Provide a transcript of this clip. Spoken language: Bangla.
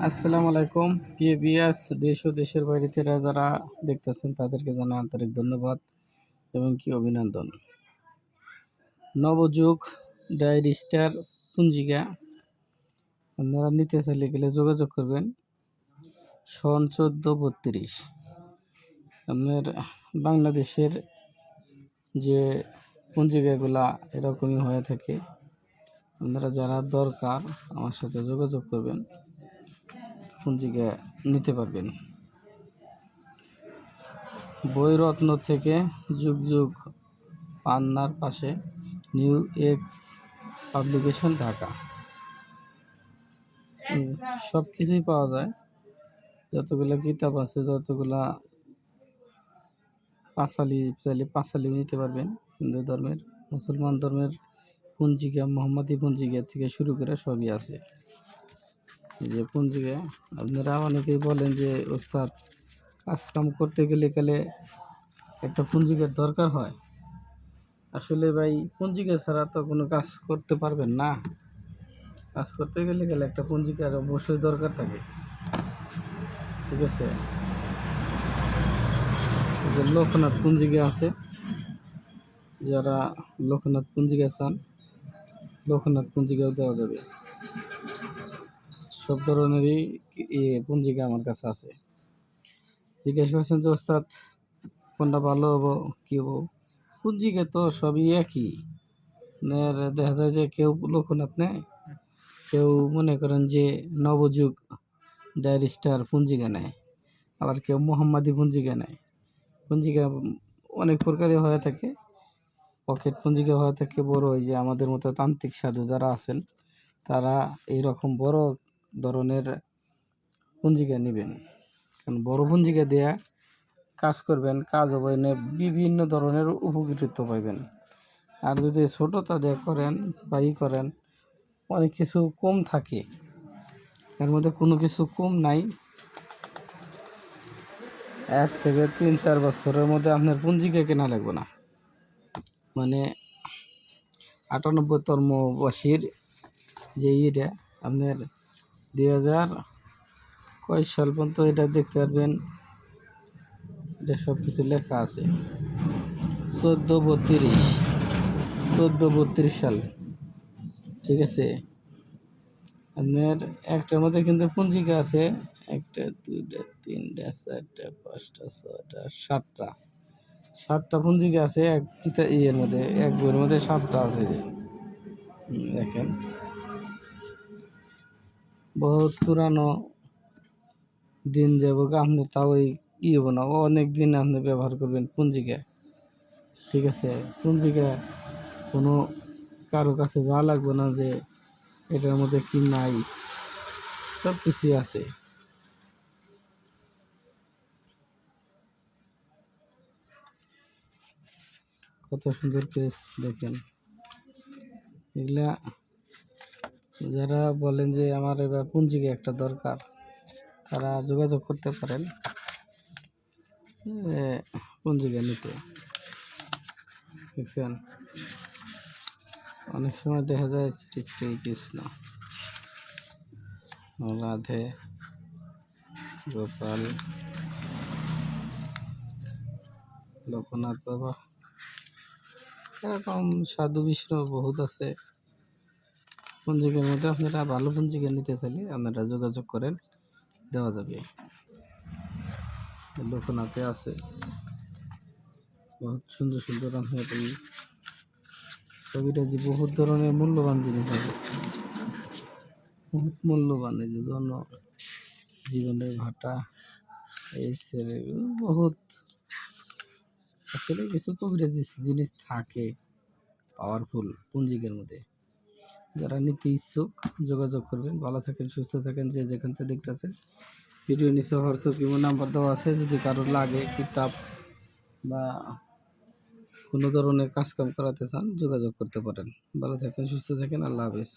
আসসালামু আলাইকুম প্রিয় ভিউয়ার্স, দেশ ও দেশের বাইরে থেকে যারা দেখতেছেন তাদেরকে জানাই আন্তরিক ধন্যবাদ এবং অভিনন্দন। নবযুগ ডায়েরি স্টার পুঞ্জিকা আপনারা নিতে চাইলে গেলে যোগাযোগ করবেন। সন 1432 আপনার বাংলাদেশের যে পুঞ্জিকাগুলা এরকমই হয়ে থাকে। আপনারা যারা দরকার আমার সাথে যোগাযোগ করবেন, পুঞ্জিকা নিতে পারবেন। বইরত্ন থেকে যুগ যুগ, পান্নার পাশে, নিউ এক্স পাবলিকেশন, ঢাকা। সব কিছুই পাওয়া যায়, যতগুলা কিতাব আছে, যতগুলা পাঁচালি চাইলে পাঁচালিও নিতে পারবেন। হিন্দু ধর্মের, মুসলমান ধর্মের পঞ্জিকা, মোহাম্মদী পঞ্জিকা থেকে শুরু করে সবই আছে। যে পঞ্জিকা আপনারা অনেকেই বলেন যে ওস্তাদ কাজকাম করতে গেলে একটা পঞ্জিকার দরকার হয়। আসলে ভাই, পঞ্জিকা ছাড়া তো কোনো কাজ করতে পারবেন না। কাজ করতে গেলে একটা পঞ্জিকার অবশ্যই দরকার থাকে, ঠিক আছে। যে লোকনাথ পঞ্জিকা আছে, যারা লোকনাথ পঞ্জিকা চান, লোকনাথ পঞ্জিকাও দেওয়া যাবে। সব ধরনেরই পঞ্জিকা আমার কাছে আছে। জিজ্ঞাসা করছেন যে ওস্তাদ কোনটা ভালো হবো, কী হবো? পঞ্জিকা তো সবই একই। দেখা যায় যে কেউ লোকনাথ নেয়, কেউ মনে করেন যে নবযুগ ডায়েরি স্টার পঞ্জিকা নেয়, আবার কেউ মোহাম্মদী পঞ্জিকা নেয়। পঞ্জিকা অনেক প্রকারই হয়ে থাকে। পকেট পঞ্জিকা হয়ে থাকে বড়, ওই যে আমাদের মতো তান্ত্রিক সাধু যারা আছেন তারা এই রকম বড় ধরনের পঞ্জিকা নেবেন। কারণ বড় পঞ্জিকা দেয়া কাজ করবেন, কাজ হবে না, বিভিন্ন ধরনের উপকৃত পাইবেন। আর যদি ছোটোটা দিয়ে করেন বা করেন, অনেক কিছু কম থাকে, এর মধ্যে কোনো কিছু কম নাই। 1 থেকে 3-4 বছরের মধ্যে আপনার পঞ্জিকা কেনা লাগবে না। মানে 98তম বর্ষের যে এটা আপনার 2000 কয় সাল পর্যন্ত এটা দেখতে পারবেন। এটা সব কিছু লেখা আছে। 1432 সাল, ঠিক আছে। আপনার একটার মধ্যে কিন্তু পঞ্জিকা আছে 1, 2, 3, 4, 5, 6, 7টা পঞ্জিকা আছে এক ইয়ের মধ্যে, এক বইয়ের মধ্যে 7টা আছে। দেখেন, বহুত পুরানো দিন যাবো আপনি, তাও হবো না, অনেক দিন আপনি ব্যবহার করবেন পঞ্জিকা, ঠিক আছে। পঞ্জিকা কোনো কারো কাছে যা লাগবে না যে এটার মধ্যে কি নাই, সব কিছুই আছে। কত সুন্দর পেজ দেখেন। এগুলা যারা বলেন যে আমার এবার পঞ্জিকা একটা দরকার, তারা যোগাযোগ করতে পারেন পঞ্জিকা নিতে। দেখছেন, অনেক সময় দেখা যায় শ্রী কৃষ্ণ, রাধে, গোপাল, লোকনাথ বাবা, এরকম সাধু বিষ্ণু বহুত আছে। পঞ্জিকার মধ্যে আপনারা ভালো পঞ্জিকা নিতে চাইলে আপনারা যোগাযোগ করেন, দেওয়া যাবে। লোকনাথে আছে বহুত সুন্দর সুন্দর আপনার এই ছবিটা, যে বহুত ধরনের মূল্যবান জিনিস আছে, বহুত মূল্যবান। এই যে জন্য জীবনের ভাটা, এই ছেলে বহুত আসলে কিছু কবিরাজি জিনিস থাকে পাওয়ারফুল পঞ্জিকার মধ্যে। যারা নিতে ইচ্ছুক যোগাযোগ করবেন। ভালো থাকেন, সুস্থ থাকেন, যে যেখান থেকে দেখতেছেন। ভিডিও নিচে হোয়াটসঅ্যাপ ইমো নাম্বার দেওয়া আছে, যদি কারোর লাগে কিতাব বা কোনো ধরনের কাজকাম করাতে চান যোগাযোগ করতে পারেন। ভালো থাকেন, সুস্থ থাকেন, আল্লাহ হাফেজ।